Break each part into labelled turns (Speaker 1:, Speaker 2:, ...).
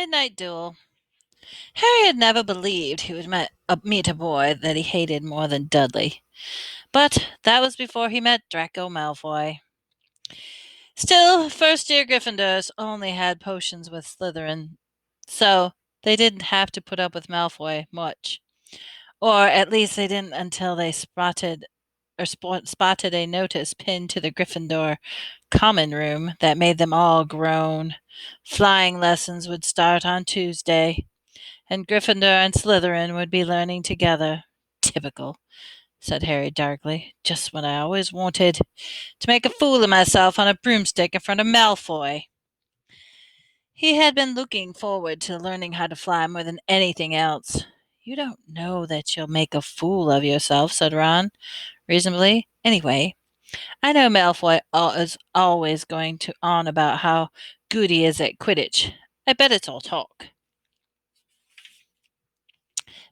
Speaker 1: midnight duel. Harry had never believed he would meet a boy that he hated more than Dudley. But that was before he met Draco Malfoy. Still, first year Gryffindors only had potions with Slytherin, so they didn't have to put up with Malfoy much. Or at least they didn't until they spotted a notice pinned to the Gryffindor common room that made them all groan. Flying lessons would start on Tuesday, and Gryffindor and Slytherin would be learning together. Typical, said Harry darkly. Just what I always wanted, to make a fool of myself on a broomstick in front of Malfoy. He had been looking forward to learning how to fly more than anything else. You don't know that you'll make a fool of yourself, said Ron, reasonably. Anyway, I know Malfoy is always going to on about how good he is at Quidditch. I bet it's all talk.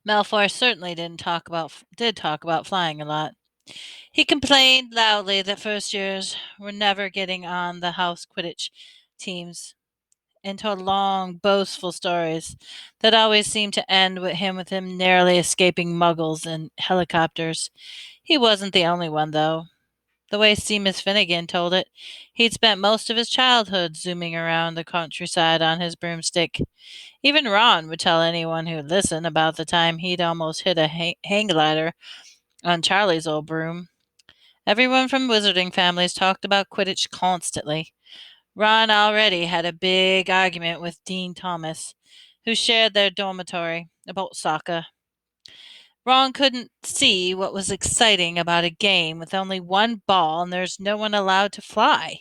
Speaker 1: Malfoy certainly did talk about flying a lot. He complained loudly that first years were never getting on the house Quidditch teams, and told long, boastful stories that always seemed to end with him narrowly escaping muggles and helicopters. He wasn't the only one, though. The way Seamus Finnegan told it, he'd spent most of his childhood zooming around the countryside on his broomstick. Even Ron would tell anyone who'd listen about the time he'd almost hit a hang glider on Charlie's old broom. Everyone from wizarding families talked about Quidditch constantly. Ron already had a big argument with Dean Thomas, who shared their dormitory, about soccer. Ron couldn't see what was exciting about a game with only one ball and there's no one allowed to fly.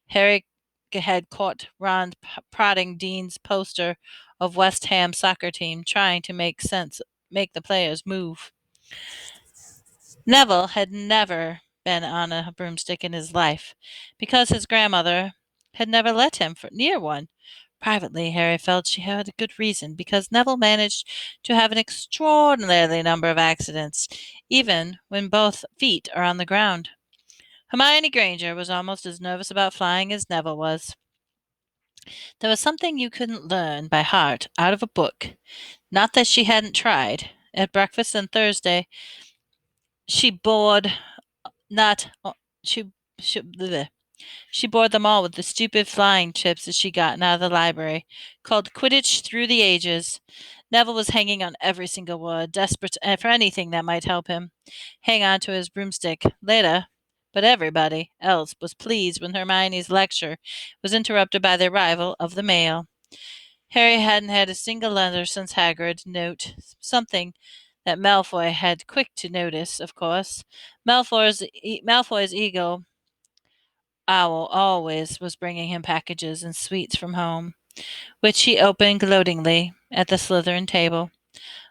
Speaker 1: Harry had caught Ron prodding Dean's poster of West Ham soccer team, trying to make the players move. Neville had never been on a broomstick in his life, because his grandmother had never let him near one. Privately, Harry felt she had a good reason, because Neville managed to have an extraordinary number of accidents, even when both feet are on the ground. Hermione Granger was almost as nervous about flying as Neville was. There was something you couldn't learn by heart out of a book. Not that she hadn't tried. At breakfast on Thursday, she bored not she she bleh. She bored them all with the stupid flying chips that she gotten out of the library, called Quidditch Through the Ages. Neville was hanging on every single word, desperate for anything that might help him hang on to his broomstick later. But everybody else was pleased when Hermione's lecture was interrupted by the arrival of the mail. Harry hadn't had a single letter since Hagrid. Note something that Malfoy had quick to notice, of course. Malfoy's ego owl always was bringing him packages and sweets from home, which he opened gloatingly at the Slytherin table.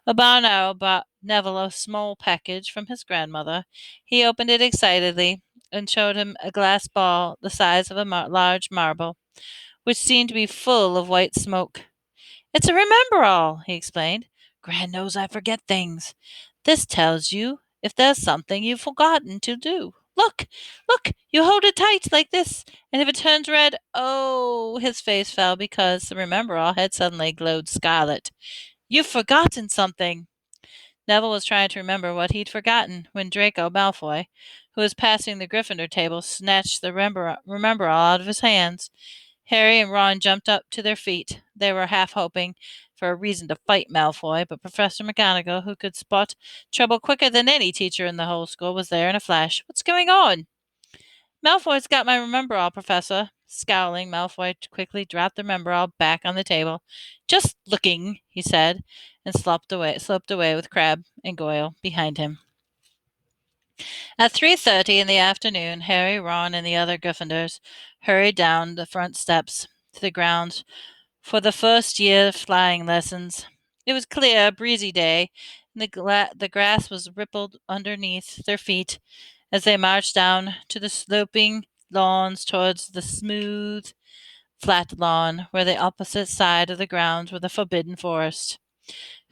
Speaker 1: A barn owl brought Neville a small package from his grandmother. He opened it excitedly and showed him a glass ball the size of a large marble, which seemed to be full of white smoke. It's a remember-all, he explained. Gran knows I forget things. This tells you if there's something you've forgotten to do. Look, look, you hold it tight like this, and if it turns red, oh, his face fell because the remember-all had suddenly glowed scarlet. You've forgotten something. Neville was trying to remember what he'd forgotten when Draco Malfoy, who was passing the Gryffindor table, snatched the remember-all out of his hands. Harry and Ron jumped up to their feet. They were half hoping for a reason to fight Malfoy, but Professor McGonagall, who could spot trouble quicker than any teacher in the whole school, was there in a flash. What's going on? Malfoy's got my remember-all, Professor. Scowling, Malfoy quickly dropped the remember-all back on the table. Just looking, he said, and slipped away with Crabbe and Goyle behind him. At 3:30 in the afternoon, Harry, Ron, and the other Gryffindors hurried down the front steps to the grounds for the first year flying lessons. It was a clear, breezy day, and the grass was rippled underneath their feet as they marched down to the sloping lawns towards the smooth, flat lawn where the opposite side of the grounds were the Forbidden Forest,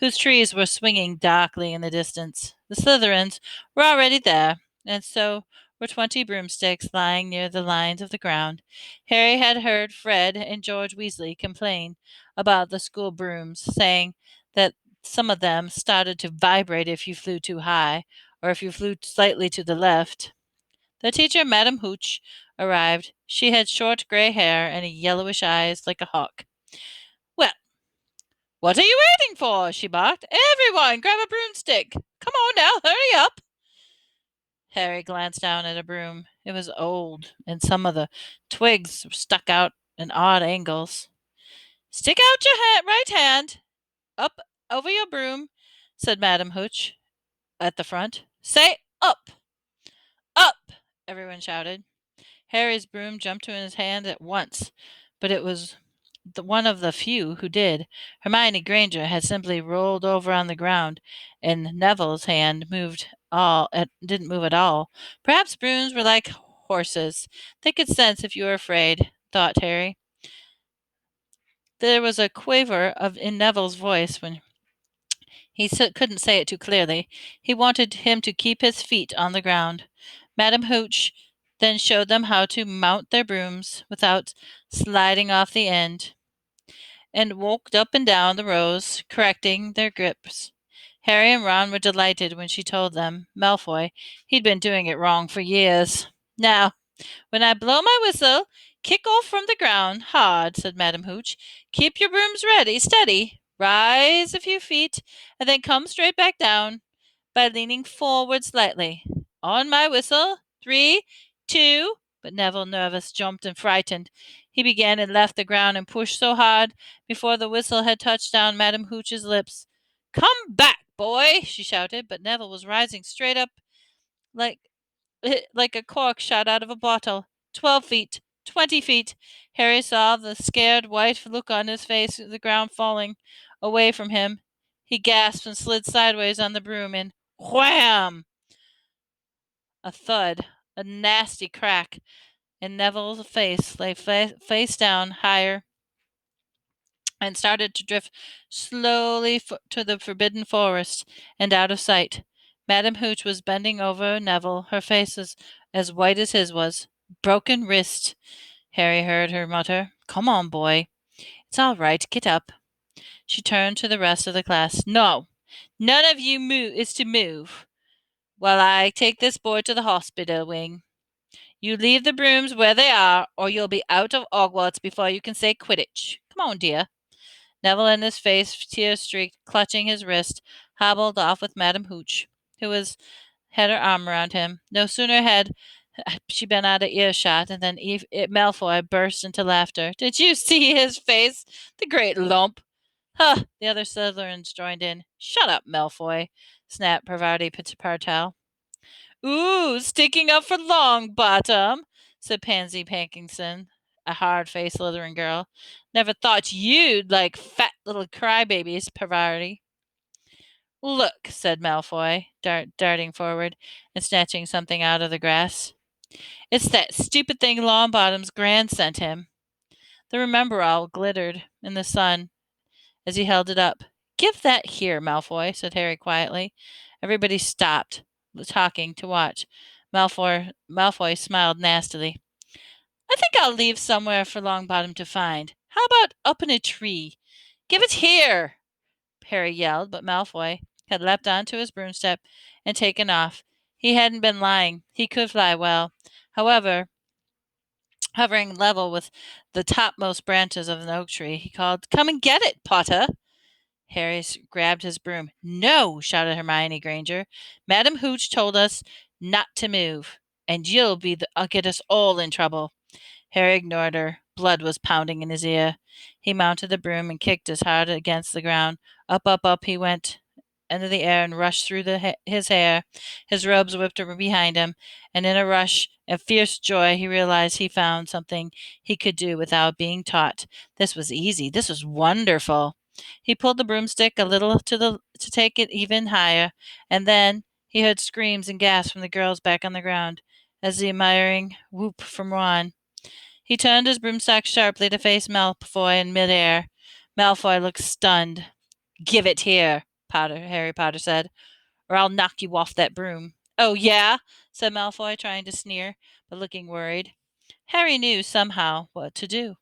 Speaker 1: whose trees were swinging darkly in the distance. The Slytherins were already there, and so were 20 broomsticks lying near the lines of the ground. Harry had heard Fred and George Weasley complain about the school brooms, saying that some of them started to vibrate if you flew too high, or if you flew slightly to the left. The teacher, Madam Hooch, arrived. She had short gray hair and yellowish eyes like a hawk. Well, what are you waiting for? She barked. Everyone, grab a broomstick. Come on now, hurry up. Harry glanced down at a broom. It was old, and some of the twigs stuck out in odd angles. Stick out your right hand up over your broom, said Madam Hooch at the front. Say up! Up! Everyone shouted. Harry's broom jumped to his hand at once, but it was one of the few who did. Hermione Granger had simply rolled over on the ground, and Neville's hand didn't move at all. Perhaps brooms were like horses; they could sense if you were afraid, thought Harry. There was a quaver in Neville's voice when he couldn't say it too clearly. He wanted him to keep his feet on the ground. Madam Hooch then showed them how to mount their brooms without sliding off the end, and walked up and down the rows, correcting their grips. Harry and Ron were delighted when she told them, Malfoy, he'd been doing it wrong for years. Now, when I blow my whistle, kick off from the ground hard, said Madam Hooch. Keep your brooms ready, steady. Rise a few feet, and then come straight back down by leaning forward slightly. On my whistle, 3, 2. But Neville, nervous, jumped and frightened. He began and left the ground and pushed so hard before the whistle had touched down Madam Hooch's lips. Come back, boy, she shouted, but Neville was rising straight up like like a cork shot out of a bottle. 12 feet, 20 feet. Harry saw the scared white look on his face, the ground falling away from him. He gasped and slid sideways on the broom, and wham! A thud, a nasty crack, and Neville's face lay face down higher and started to drift slowly to the forbidden forest and out of sight. Madam Hooch was bending over Neville, her face as white as his was. Broken wrist, Harry heard her mutter. Come on, boy. It's all right. Get up. She turned to the rest of the class. No, none of you is to move while I take this boy to the hospital wing. You leave the brooms where they are, or you'll be out of Hogwarts before you can say Quidditch. Come on, dear. Neville, in his face tear-streaked, clutching his wrist, hobbled off with Madam Hooch, who had her arm around him. No sooner had she been out of earshot than Malfoy burst into laughter. Did you see his face? The great lump! Huh! The other Slytherins joined in. Shut up, Malfoy! Snapped Parvati Patel. Ooh, sticking up for Longbottom, said Pansy Pankinson, a hard-faced Slytherin girl. Never thought you'd like fat little crybabies, Parvati. Look, said Malfoy, darting forward and snatching something out of the grass. It's that stupid thing Longbottom's Gran sent him. The Remember-All glittered in the sun as he held it up. Give that here, Malfoy, said Harry quietly. Everybody stopped talking to watch. Malfoy smiled nastily. I think I'll leave somewhere for Longbottom to find. How about up in a tree? Give it here, Harry yelled, but Malfoy had leapt onto his broomstick and taken off. He hadn't been lying. He could fly well. However, hovering level with the topmost branches of an oak tree, he called, Come and get it, Potter! Harry grabbed his broom. No, shouted Hermione Granger. Madam Hooch told us not to move, and you'll get us all in trouble. Harry ignored her. Blood was pounding in his ear. He mounted the broom and kicked as hard against the ground. Up, up, up he went into the air and rushed through his hair. His robes whipped behind him, and in a rush of fierce joy he realized he found something he could do without being taught. This was easy. This was wonderful. He pulled the broomstick a little to take it even higher, and then he heard screams and gasps from the girls back on the ground, as the admiring whoop from Ron. He turned his broomstick sharply to face Malfoy in midair. Malfoy looked stunned. Give it here, Harry Potter said, or I'll knock you off that broom. Oh, yeah? Said Malfoy, trying to sneer, but looking worried. Harry knew somehow what to do.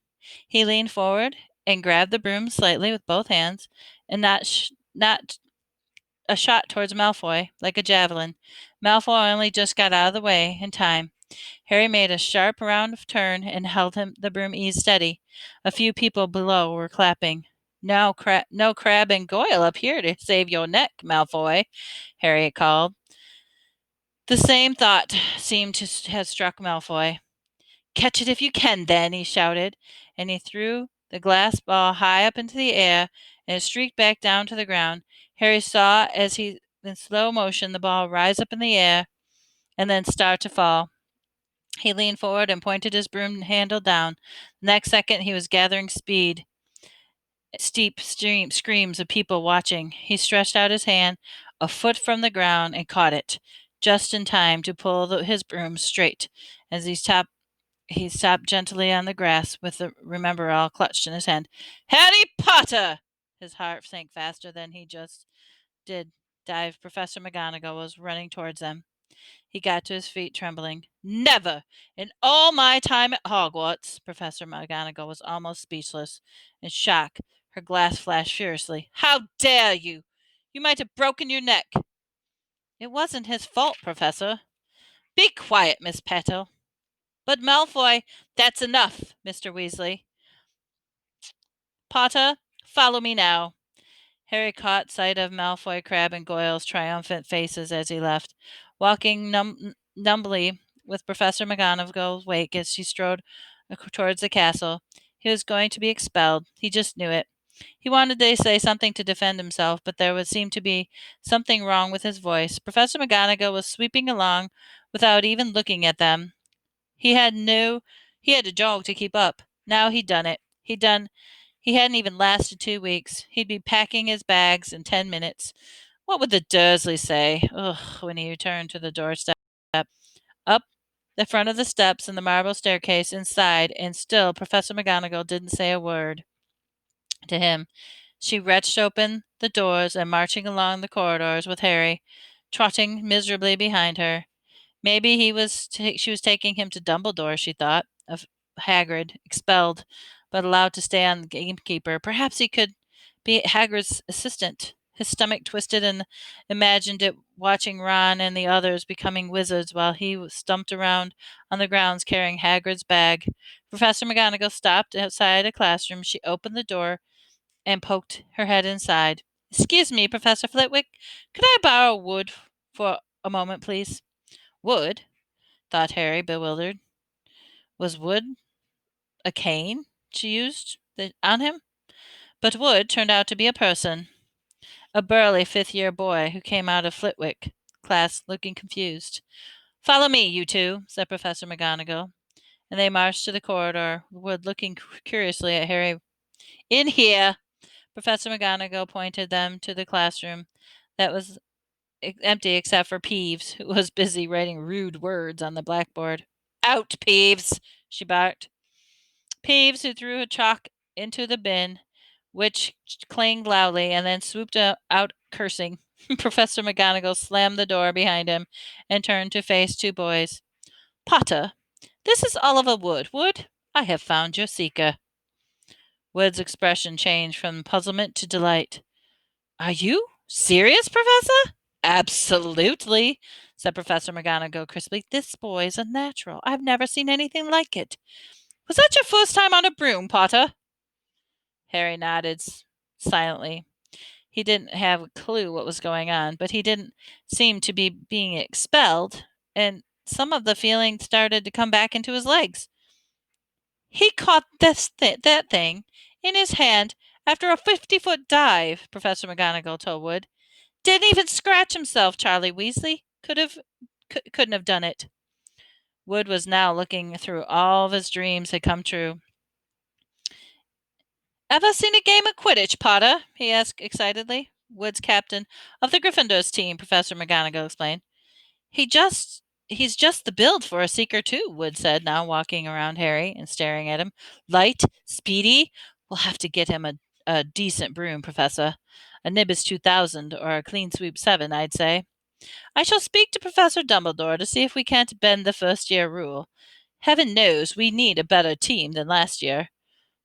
Speaker 1: He leaned forward and grabbed the broom slightly with both hands, and not a shot towards Malfoy, like a javelin. Malfoy only just got out of the way in time. Harry made a sharp round turn and held the broom ease steady. A few people below were clapping. No Crab and Goyle up here to save your neck, Malfoy, Harry called. The same thought seemed to have struck Malfoy. Catch it if you can, then, he shouted, and he threw the glass ball high up into the air, and it streaked back down to the ground. Harry saw as he, in slow motion, the ball rise up in the air and then start to fall. He leaned forward and pointed his broom handle down. The next second, he was gathering speed. Steep screams of people watching. He stretched out his hand a foot from the ground and caught it, just in time to pull his broom straight. As he stopped gently on the grass with the Remember-All clutched in his hand. Harry Potter! His heart sank faster than he just did. Professor McGonagall was running towards them. He got to his feet, trembling. Never in all my time at Hogwarts! Professor McGonagall was almost speechless. In shock, her glass flashed furiously. How dare you! You might have broken your neck. It wasn't his fault, Professor. Be quiet, Miss Petal. But Malfoy, that's enough, Mr. Weasley. Potter, follow me now. Harry caught sight of Malfoy, Crabbe, and Goyle's triumphant faces as he left, walking numbly with Professor McGonagall's wake as she strode towards the castle. He was going to be expelled. He just knew it. He wanted to say something to defend himself, but there would seem to be something wrong with his voice. Professor McGonagall was sweeping along without even looking at them. He had to jog to keep up. Now he'd done it. He hadn't even lasted 2 weeks. He'd be packing his bags in 10 minutes. What would the Dursleys say? Ugh, when he returned to the doorstep. Up the front of the steps and the marble staircase inside, and still Professor McGonagall didn't say a word to him. She wrenched open the doors and marching along the corridors with Harry, trotting miserably behind her. Maybe she was taking him to Dumbledore, she thought, of Hagrid, expelled, but allowed to stay on the gamekeeper. Perhaps he could be Hagrid's assistant. His stomach twisted and imagined it watching Ron and the others becoming wizards while he stumped around on the grounds carrying Hagrid's bag. Professor McGonagall stopped outside a classroom. She opened the door and poked her head inside. Excuse me, Professor Flitwick. Could I borrow wood for a moment, please? Wood? Thought Harry, bewildered. Was Wood a cane she used on him? But Wood turned out to be a person, a burly fifth-year boy who came out of Flitwick class looking confused. Follow me, you two, said Professor McGonagall, and they marched to the corridor, Wood looking curiously at Harry. In here! Professor McGonagall pointed them to the classroom that was empty except for Peeves, who was busy writing rude words on the blackboard. Out, Peeves! She barked. Peeves, who threw a chalk into the bin, which clanged loudly, and then swooped out cursing. Professor McGonagall slammed the door behind him and turned to face two boys. Potter, this is Oliver Wood. Wood, I have found your seeker. Wood's expression changed from puzzlement to delight. Are you serious, Professor? Absolutely, said Professor McGonagall crisply. This boy's a natural. I've never seen anything like it. Was that your first time on a broom, Potter? Harry nodded silently. He didn't have a clue what was going on, but he didn't seem to be being expelled, and some of the feeling started to come back into his legs. He caught that thing in his hand after a 50-foot dive, Professor McGonagall told Wood. Didn't even scratch himself, Charlie Weasley. Couldn't have done it. Wood was now looking through all of his dreams had come true. Ever seen a game of Quidditch, Potter? He asked excitedly. Wood's captain of the Gryffindor's team, Professor McGonagall explained. He's just the build for a seeker, too, Wood said, now walking around Harry and staring at him. Light, speedy. We'll have to get him a decent broom, Professor. A Nimbus 2000 or a Clean Sweep 7, I'd say. I shall speak to Professor Dumbledore to see if we can't bend the first-year rule. Heaven knows we need a better team than last year.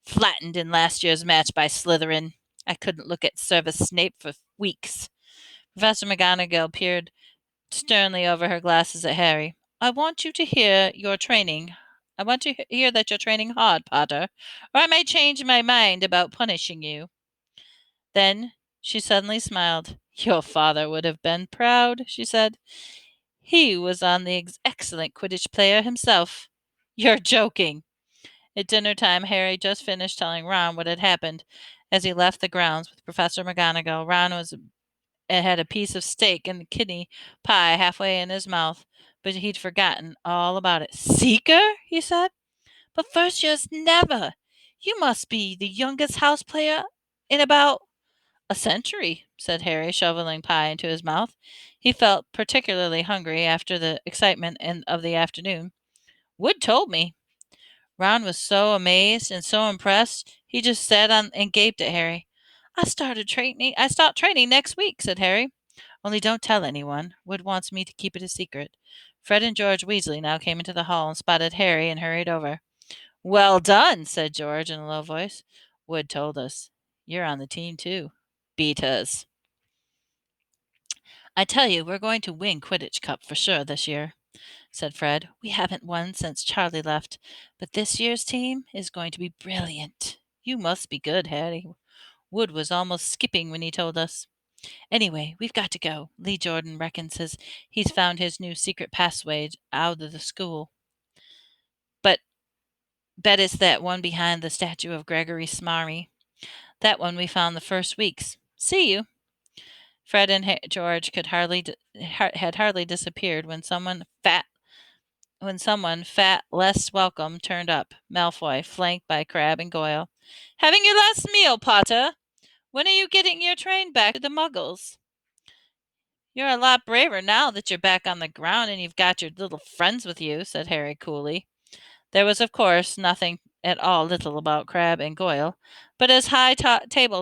Speaker 1: flattened in last year's match by Slytherin. I couldn't look at Service Snape for weeks. Professor McGonagall peered sternly over her glasses at Harry. I want you to hear your training. I want to hear that you're training hard, Potter, or I may change my mind about punishing you. Then she suddenly smiled. Your father would have been proud, she said. He was on the excellent Quidditch player himself. You're joking. At dinner time, Harry just finished telling Ron what had happened. As he left the grounds with Professor McGonagall, Ron had a piece of steak and kidney pie halfway in his mouth, but he'd forgotten all about it. Seeker? He said. But first years never. You must be the youngest house player in about a century, said Harry, shoveling pie into his mouth. He felt particularly hungry after the excitement of the afternoon. Wood told me. Ron was so amazed and so impressed, he just sat on and gaped at Harry. I start training next week, said Harry. Only don't tell anyone. Wood wants me to keep it a secret. Fred and George Weasley now came into the hall and spotted Harry and hurried over. Well done, said George in a low voice. Wood told us. You're on the team, too. Beat us. I tell you, we're going to win Quidditch Cup for sure this year, said Fred. We haven't won since Charlie left, but this year's team is going to be brilliant. You must be good, Harry. Wood was almost skipping when he told us. Anyway, we've got to go. Lee Jordan reckons he's found his new secret passway out of the school. But bet it's that one behind the statue of Gregory Smarry. That one we found the first weeks. See you. Fred and George had hardly disappeared when someone fat, less welcome, turned up. Malfoy, flanked by Crabbe and Goyle. Having your last meal, Potter. When are you getting your train back to the Muggles? You're a lot braver now that you're back on the ground and you've got your little friends with you, said Harry coolly. There was, of course, nothing at all little about Crabbe and Goyle, but as high table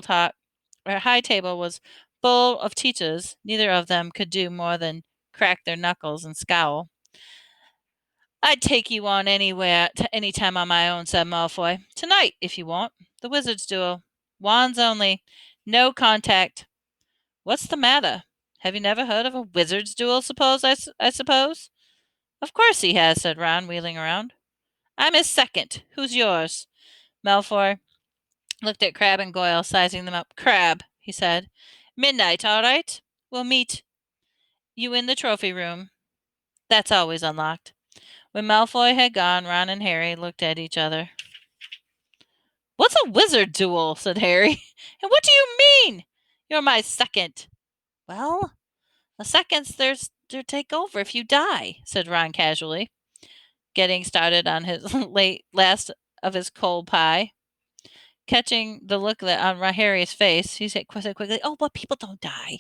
Speaker 1: was full of teachers, neither of them could do more than crack their knuckles and scowl. I'd take you on anywhere, any time on my own, said Malfoy. Tonight, if you want. The wizard's duel. Wands only. No contact. What's the matter? Have you never heard of a wizard's duel, I suppose? Of course he has, said Ron, wheeling around. I'm his second. Who's yours? Malfoy looked at Crabbe and Goyle, sizing them up. Crabbe, he said. Midnight, all right? We'll meet you in the trophy room. That's always unlocked. When Malfoy had gone, Ron and Harry looked at each other. What's a wizard duel? Said Harry. And what do you mean? You're my second. Well, the seconds they take over if you die, said Ron casually, getting started on his last of his cold pie. Catching the look on Harry's face, he said quickly, Oh, but people don't die.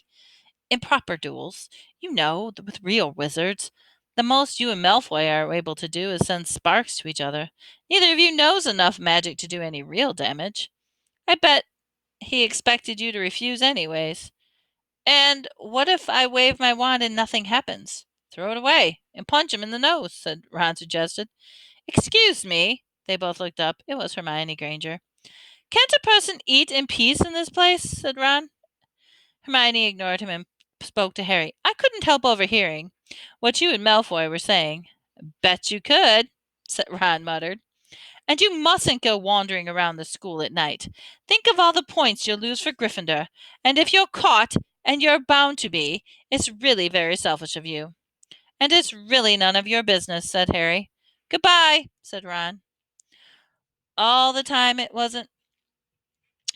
Speaker 1: In proper duels, with real wizards. The most you and Malfoy are able to do is send sparks to each other. Neither of you knows enough magic to do any real damage. I bet he expected you to refuse anyways. And what if I wave my wand and nothing happens? Throw it away and punch him in the nose, said Ron suggested. Excuse me. They both looked up. It was Hermione Granger. Can't a person eat in peace in this place? Said Ron. Hermione ignored him and spoke to Harry. I couldn't help overhearing what you and Malfoy were saying. Bet you could, Ron muttered. And you mustn't go wandering around the school at night. Think of all the points you'll lose for Gryffindor. And if you're caught, and you're bound to be, it's really very selfish of you. And it's really none of your business, said Harry. Goodbye, said Ron. All the time it wasn't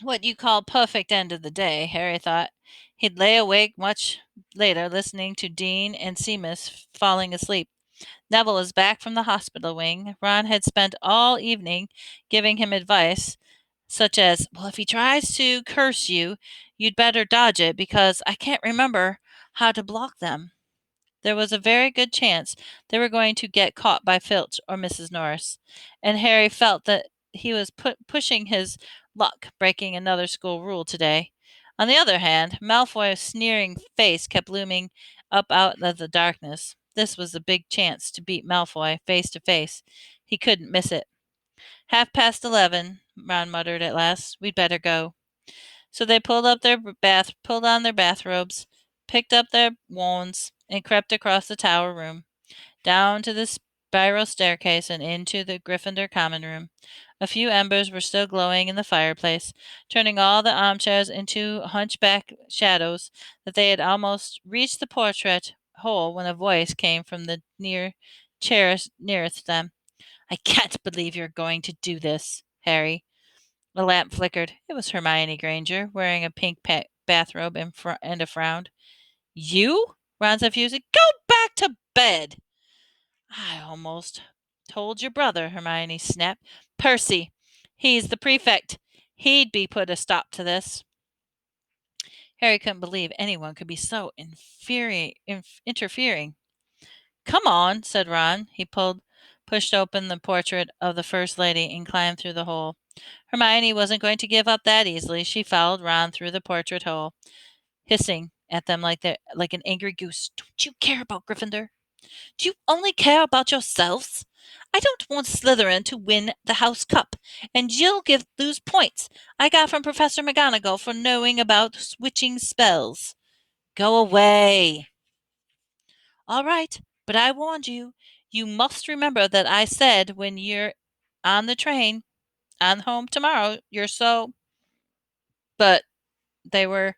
Speaker 1: what you call perfect end of the day, Harry thought. He'd lay awake much later listening to Dean and Seamus falling asleep. Neville was back from the hospital wing. Ron had spent all evening giving him advice, such as, well, if he tries to curse you, you'd better dodge it because I can't remember how to block them. There was a very good chance they were going to get caught by Filch or Mrs. Norris, and Harry felt that he was pushing his luck breaking another school rule today. On the other hand, Malfoy's sneering face kept looming up out of the darkness. This was a big chance to beat Malfoy face to face. He couldn't miss it. "11:30," Ron muttered at last. "We'd better go." So they pulled on their bathrobes, picked up their wands, and crept across the tower room, down to the spiral staircase and into the Gryffindor common room. A few embers were still glowing in the fireplace, turning all the armchairs into hunchback shadows that they had almost reached the portrait hole when a voice came from the chair nearest them. "I can't believe you're going to do this, Harry." The lamp flickered. It was Hermione Granger, wearing a pink bathrobe and a frown. "You?" Ron said fiercely. "Go back to bed!" "I almost told your brother," Hermione snapped. "Percy. He's the prefect. He'd be put a stop to this." Harry couldn't believe anyone could be so interfering. "Come on," said Ron. He pushed open the portrait of the First Lady and climbed through the hole. Hermione wasn't going to give up that easily. She followed Ron through the portrait hole, hissing at them like an angry goose. "Don't you care about Gryffindor? Do you only care about yourselves? I don't want Slytherin to win the House Cup, and you'll lose points I got from Professor McGonagall for knowing about switching spells. Go away." "All right, but I warned you. You must remember that I said when you're on the train on home tomorrow, you're so—" But they were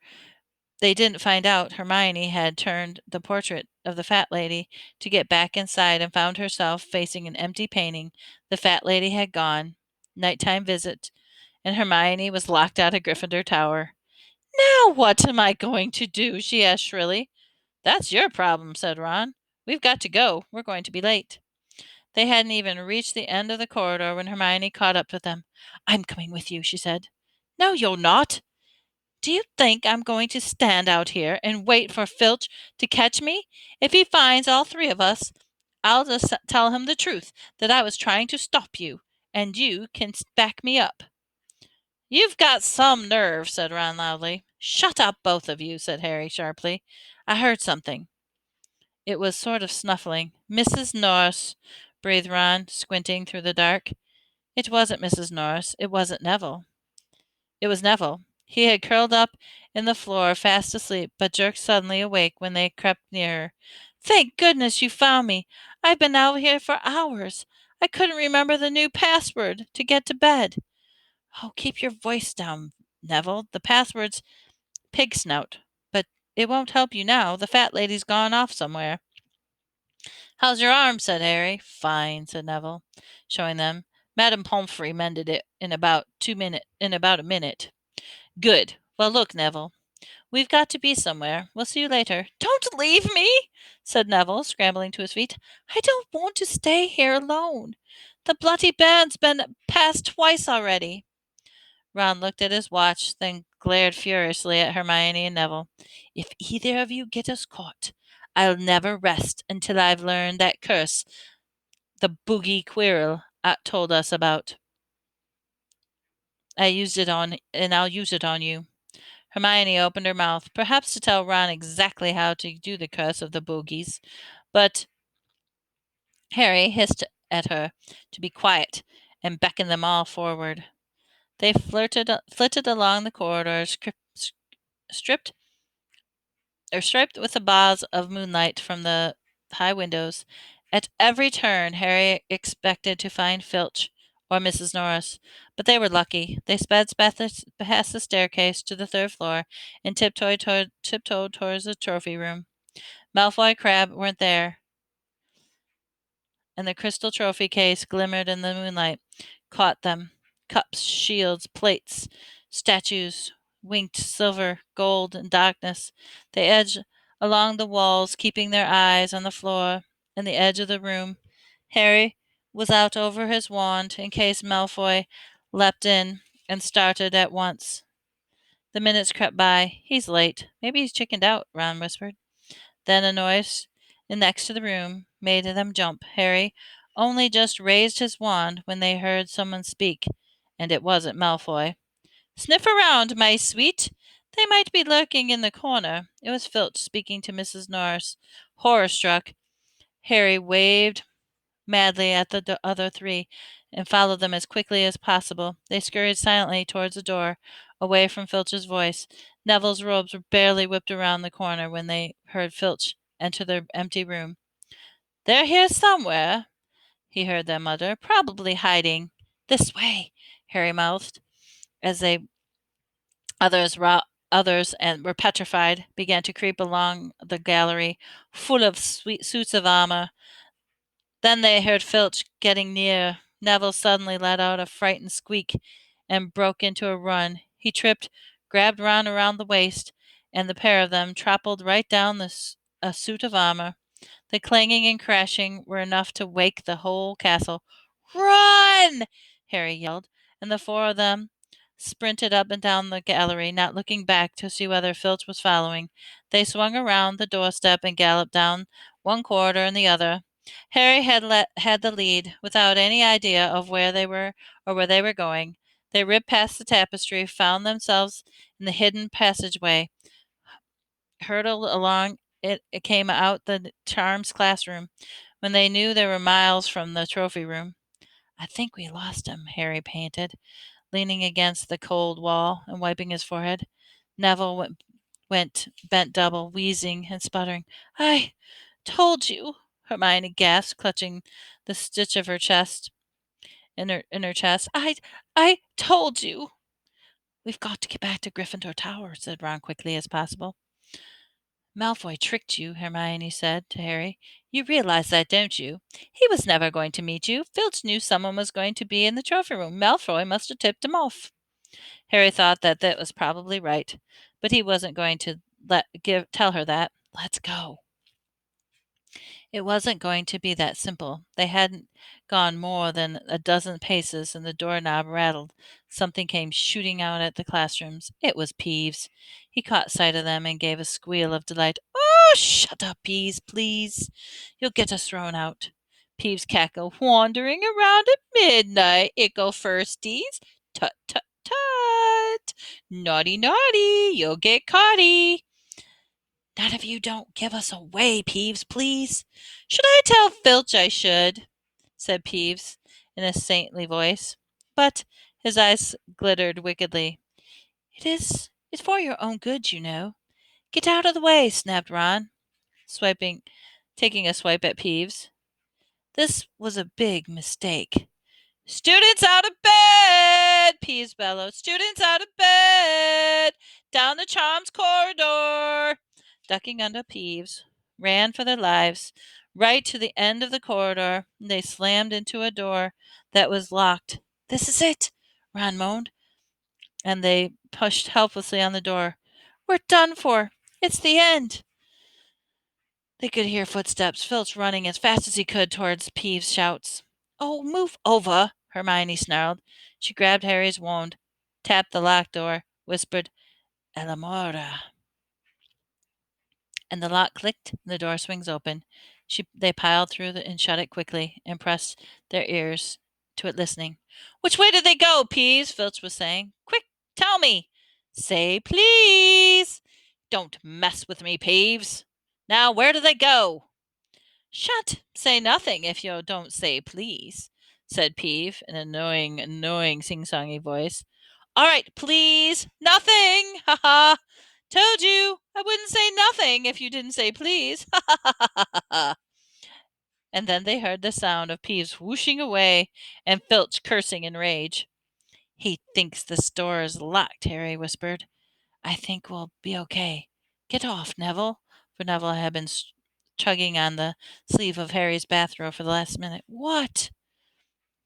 Speaker 1: they didn't find out Hermione had turned the portrait of the fat lady to get back inside and found herself facing an empty painting. The fat lady had gone. Nighttime visit, and Hermione was locked out of Gryffindor Tower. "Now what am I going to do?" she asked shrilly. "That's your problem," said Ron. "We've got to go. We're going to be late." They hadn't even reached the end of the corridor when Hermione caught up with them. "I'm coming with you," she said. "No, you're not. Do you think I'm going to stand out here and wait for Filch to catch me? If he finds all three of us, I'll just tell him the truth, that I was trying to stop you, and you can back me up." "You've got some nerve," said Ron loudly. "Shut up, both of you," said Harry sharply. "I heard something." It was sort of snuffling. "Mrs. Norris," breathed Ron, squinting through the dark. It wasn't Mrs. Norris. It wasn't Neville. It was Neville. He had curled up in the floor, fast asleep, but jerked suddenly awake when they crept nearer. "Thank goodness you found me. I've been out here for hours. I couldn't remember the new password to get to bed." "Oh, keep your voice down, Neville. The password's pig snout. But it won't help you now. The fat lady's gone off somewhere." "How's your arm?" said Harry. "Fine," said Neville, showing them. "Madame Pomfrey mended it in about a minute." "Good. Well, look, Neville, we've got to be somewhere. We'll see you later." "Don't leave me," said Neville, scrambling to his feet. "I don't want to stay here alone. The bloody band's been passed twice already." Ron looked at his watch, then glared furiously at Hermione and Neville. "If either of you get us caught, I'll never rest until I've learned that curse the Boogie Quirrell told us about. I used it on, and I'll use it on you." Hermione opened her mouth, perhaps to tell Ron exactly how to do the curse of the Boogies, but Harry hissed at her to be quiet and beckoned them all forward. They flitted along the corridors, stripped striped with the bars of moonlight from the high windows. At every turn, Harry expected to find Filch or Mrs. Norris, but they were lucky. They sped past the staircase to the third floor and tiptoed towards the trophy room. Malfoy Crabbe weren't there, and the crystal trophy case glimmered in the moonlight, caught them. Cups, shields, plates, statues winked silver, gold, and darkness. They edged along the walls, keeping their eyes on the floor and the edge of the room. Harry was out over his wand in case Malfoy leapt in and started at once. The minutes crept by. "He's late. Maybe he's chickened out," Ron whispered. Then a noise next to the room made them jump. Harry only just raised his wand when they heard someone speak, and it wasn't Malfoy. "Sniff around, my sweet. They might be lurking in the corner." It was Filch speaking to Mrs. Norris. Horror-struck, Harry waved madly at the other three and followed them as quickly as possible. They scurried silently towards the door, away from Filch's voice. Neville's robes were barely whipped around the corner when they heard Filch enter their empty room. "They're here somewhere," he heard them mutter. "Probably hiding." "This way," Harry mouthed, as they others others and were petrified, began to creep along the gallery, full of sweet suits of armor. Then they heard Filch getting near. Neville suddenly let out a frightened squeak and broke into a run. He tripped, grabbed Ron around the waist, and the pair of them toppled right down a suit of armor. The clanging and crashing were enough to wake the whole castle. "Run!" Harry yelled, and the four of them sprinted up and down the gallery, not looking back to see whether Filch was following. They swung around the doorstep and galloped down one corridor and the other. Harry had the lead, without any idea of where they were or where they were going. They ripped past the tapestry, found themselves in the hidden passageway, hurtled along it came out the Charms classroom. When they knew they were miles from the trophy room. "I think we lost him," Harry panted, leaning against the cold wall and wiping his forehead. Neville went bent double, wheezing and sputtering. "I told you," Hermione gasped, clutching the stitch of her chest in her chest. I told you." "We've got to get back to Gryffindor Tower," said Ron quickly as possible. "Malfoy tricked you," Hermione said to Harry. "You realize that, don't you? He was never going to meet you. Filch knew someone was going to be in the trophy room. Malfoy must have tipped him off." Harry thought that was probably right, but he wasn't going to tell her that. "Let's go." It wasn't going to be that simple. They hadn't gone more than a dozen paces and the doorknob rattled. Something came shooting out at the classrooms. It was Peeves. He caught sight of them and gave a squeal of delight. "Oh, shut up, Peeves, please. You'll get us thrown out." Peeves cackled. "Wandering around at midnight, ickle firsties. Tut, tut, tut. Naughty, naughty. You'll get caughty." "None of you don't give us away, Peeves, please." "Should I tell Filch I should?" said Peeves in a saintly voice. But his eyes glittered wickedly. It's for your own good, you know." "Get out of the way," snapped Ron, swiping taking a swipe at Peeves. This was a big mistake. "Students out of bed!" Peeves bellowed. "Students out of bed! Down the Charms corridor!" Ducking under Peeves, ran for their lives, right to the end of the corridor. They slammed into a door that was locked. "This is it," Ron moaned, and they pushed helplessly on the door. "We're done for. It's the end." They could hear footsteps, Filch running as fast as he could towards Peeves' shouts. "Oh, move over," Hermione snarled. She grabbed Harry's wand, tapped the locked door, whispered, "Elamora," and the lock clicked and the door swings open. They piled through and shut it quickly and pressed their ears to it, listening. "Which way did they go, Peeves?" Filch was saying. "Quick, tell me." "Say please." "Don't mess with me, Peeves." "Now, where did they go?" "Shan't say nothing if you don't say please," said Peeve in an annoying sing-songy voice. "All right, please. Nothing. Ha ha. Told you I wouldn't say nothing if you didn't say please. Ha ha ha ha ha ha." And then they heard the sound of Peeves whooshing away and Filch cursing in rage. "He thinks the door is locked," Harry whispered. "I think we'll be okay. Get off, Neville." For Neville had been tugging on the sleeve of Harry's bathrobe for the last minute. "What?"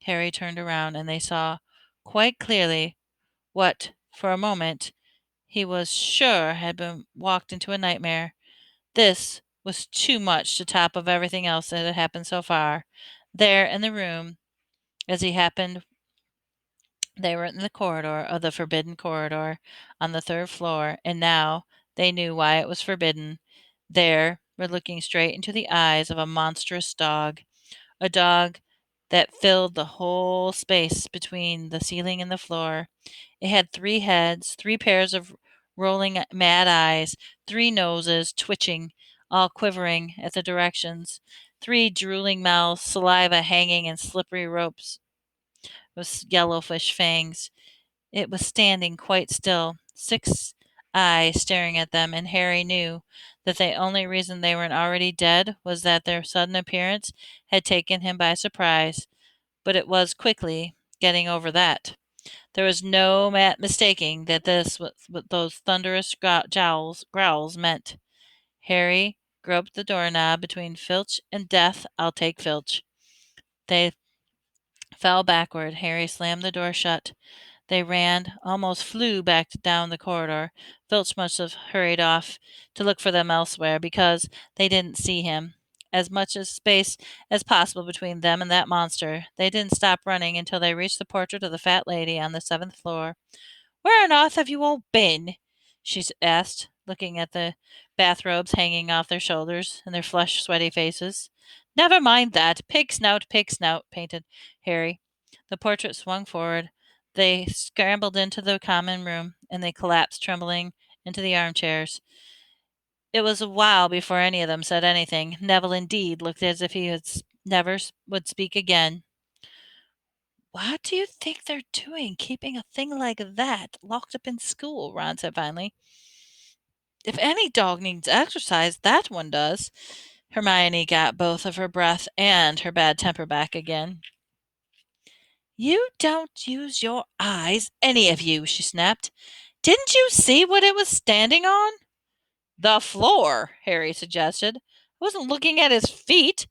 Speaker 1: Harry turned around, and they saw quite clearly what, for a moment, he was sure had been walked into a nightmare. This was too much to top of everything else that had happened so far. There in the room, as he happened, they were in the corridor of the forbidden corridor on the third floor, and now they knew why it was forbidden. There were looking straight into the eyes of a monstrous dog, a dog that filled the whole space between the ceiling and the floor. It had 3 heads, 3 pairs of rolling mad eyes, 3 noses twitching, all quivering at the directions, Three drooling mouths, saliva hanging in slippery ropes with yellowfish fangs. It was standing quite still, six eyes staring at them, and Harry knew that the only reason they weren't already dead was that their sudden appearance had taken him by surprise. But it was quickly getting over that. There was no mistaking that this was what those thunderous growls meant. Harry groped the doorknob between Filch and death. I'll take Filch. They fell backward. Harry slammed the door shut. They ran, almost flew back down the corridor. Filch must have hurried off to look for them elsewhere because they didn't see him. As much as space as possible between them and that monster. They didn't stop running until they reached the portrait of the fat lady on the seventh floor. "Where on earth have you all been?" she asked, looking at the bathrobes hanging off their shoulders and their flushed, sweaty faces. "Never mind that. Pig snout," painted Harry. The portrait swung forward. They scrambled into the common room, and they collapsed, trembling, into the armchairs. It was a while before any of them said anything. Neville, indeed, looked as if he never would speak again. "What do you think they're doing, keeping a thing like that locked up in school?" Ron said finally. "If any dog needs exercise, that one does." Hermione got both of her breath and her bad temper back again. "You don't use your eyes, any of you," she snapped. "Didn't you see what it was standing on?" "The floor," Harry suggested. "I wasn't looking at his feet.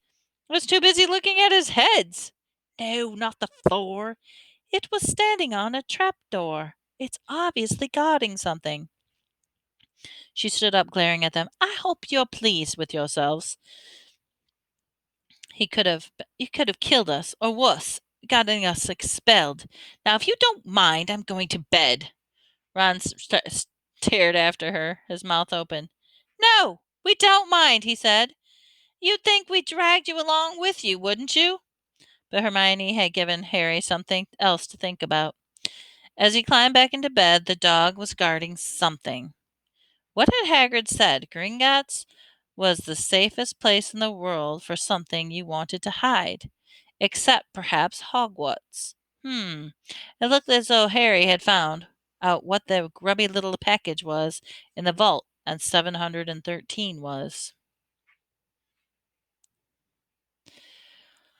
Speaker 1: I was too busy looking at his heads." "No, not the floor. It was standing on a trapdoor. It's obviously guarding something." She stood up, glaring at them. "I hope you're pleased with yourselves. You could have killed us, or worse, gotten us expelled. Now, if you don't mind, I'm going to bed." Ron stared after her, his mouth open. "No, we don't mind," he said. "You'd think we dragged you along with you, wouldn't you?" But Hermione had given Harry something else to think about. As he climbed back into bed, the dog was guarding something. What had Hagrid said? Gringotts was the safest place in the world for something you wanted to hide, except perhaps Hogwarts. It looked as though Harry had found out what the grubby little package was in the vault, and 713 was.